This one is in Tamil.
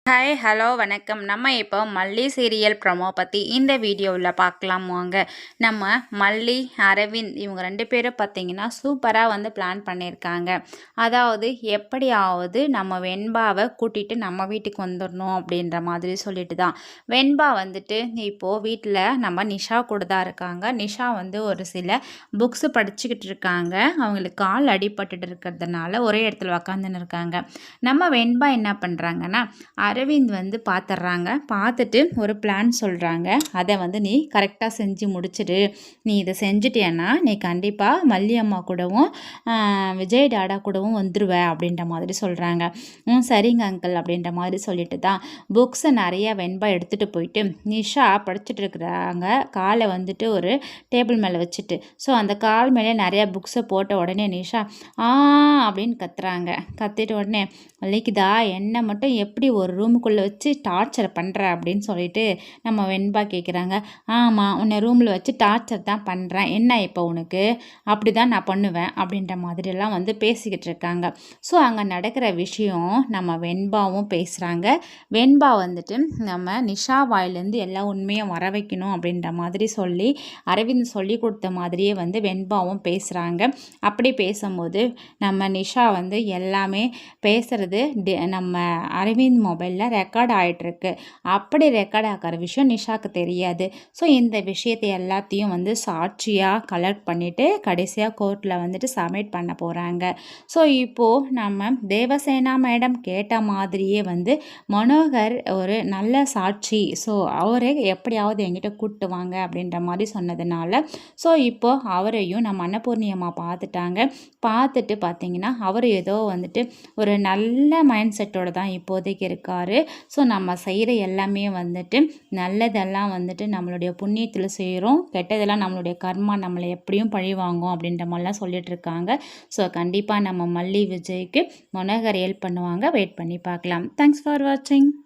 ஹாய் ஹலோ வணக்கம். நம்ம இப்போ மல்லி சீரியல் ப்ரமோ பற்றி இந்த வீடியோவில் பார்க்கலாம் வாங்க. நம்ம மல்லி அரவிந்த் இவங்க 2 பேரும் பார்த்தீங்கன்னா சூப்பராக வந்து பிளான் பண்ணியிருக்காங்க. அதாவது எப்படியாவது நம்ம வெண்பாவை கூட்டிகிட்டு நம்ம வீட்டுக்கு வந்துடணும் அப்படின்ற மாதிரி சொல்லிட்டு தான் வெண்பா வந்துட்டு இப்போது வீட்டில் நம்ம நிஷா கூட தான் இருக்காங்க. நிஷா வந்து ஒரு சில புக்ஸு படிச்சுக்கிட்டு இருக்காங்க. அவங்களுக்கு கால் அடிபட்டுட்டு இருக்கிறதுனால ஒரே இடத்துல உக்காந்துன்னு இருக்காங்க. நம்ம வெண்பா என்ன பண்ணுறாங்கன்னா அரவிந்த் வந்து பார்த்துட்றாங்க. பார்த்துட்டு ஒரு பிளான் சொல்கிறாங்க. அதை வந்து நீ கரெக்டாக செஞ்சு முடிச்சிடு. நீ இதை செஞ்சிட்டேன்னா நீ கண்டிப்பாக மல்லி அம்மா கூடவும் விஜய் டாடா கூடவும் வந்துடுவ அப்படின்ற மாதிரி சொல்கிறாங்க. சரிங்க அங்கிள் அப்படின்ற மாதிரி சொல்லிட்டு தான் புக்ஸை நிறையா வெண்பா எடுத்துகிட்டு போயிட்டு நிஷா படிச்சுட்டு இருக்கிறாங்க. காலை வந்துட்டு ஒரு டேபிள் மேலே வச்சுட்டு அந்த கால் மேலே நிறையா புக்ஸை போட்ட உடனே நிஷா அப்படின்னு கத்துறாங்க. கத்திட்ட உடனே வலிக்குதா என்ன மட்டும் எப்படி ஒரு ரூமுக்குள்ளே வச்சு டார்ச்சர் பண்ணுற அப்படின்னு சொல்லிட்டு நம்ம வெண்பா கேட்குறாங்க. ஆமாம், உன்னை ரூமில் வச்சு டார்ச்சர் தான் பண்ணுறேன், என்ன இப்போ உனக்கு, அப்படி தான் நான் பண்ணுவேன் அப்படின்ற மாதிரிலாம் வந்து பேசிக்கிட்டு இருக்காங்க. அங்கே நடக்கிற விஷயம் நம்ம வெண்பாவும் பேசுகிறாங்க. வெண்பா வந்துட்டு நம்ம நிஷா வாயிலேருந்து எல்லா உண்மையும் வர வைக்கணும் அப்படின்ற மாதிரி சொல்லி அரவிந்த் சொல்லி கொடுத்த மாதிரியே வந்து வெண்பாவும் பேசுகிறாங்க. அப்படி பேசும்போது நம்ம நிஷா வந்து எல்லாமே பேசுகிறது நம்ம அரவிந்த் மொபைலில் ரெக்கார்ட் ஆகிட்டுருக்கு. அப்படி ரெக்கார்ட் ஆகிற விஷயம் நிஷாவுக்கு தெரியாது. இந்த விஷயத்தை எல்லாத்தையும் வந்து சாட்சியாக கலெக்ட் பண்ணிவிட்டு கடைசியாக கோர்ட்டில் வந்துட்டு சப்மிட் பண்ண போகிறாங்க. இப்போது நம்ம தேவசேனா மேடம் கேட்ட மாதிரியே வந்து மனோகர் ஒரு நல்ல சாட்சி, அவரே எப்படியாவது என்கிட்ட கூப்பிட்டு வாங்க அப்படின்ற மாதிரி சொன்னதுனால இப்போது அவரையும் நம்ம அன்னபூர்ணி அம்மா பார்த்துட்டாங்க. பார்த்துட்டு பார்த்தீங்கன்னா அவர் ஏதோ வந்துட்டு ஒரு நல்ல மைண்ட் செட்டோடு தான் இப்போதைக்கு இருக்கார். நம்ம செய்கிற எல்லாமே வந்துட்டு நல்லதெல்லாம் வந்துட்டு நம்மளுடைய புண்ணியத்தில் செய்கிறோம், கெட்டதெல்லாம் நம்மளுடைய கர்மா நம்மளை எப்படியும் பழி வாங்கும் அப்படின்ற மாதிரிலாம் சொல்லிட்டு இருக்காங்க. கண்டிப்பாக நம்ம மல்லி விஜய்க்கு மனோகர் ஹெல்ப் பண்ணுவாங்க. வெயிட் பண்ணி பார்க்கலாம். தேங்க்ஸ் ஃபார் வாட்சிங்.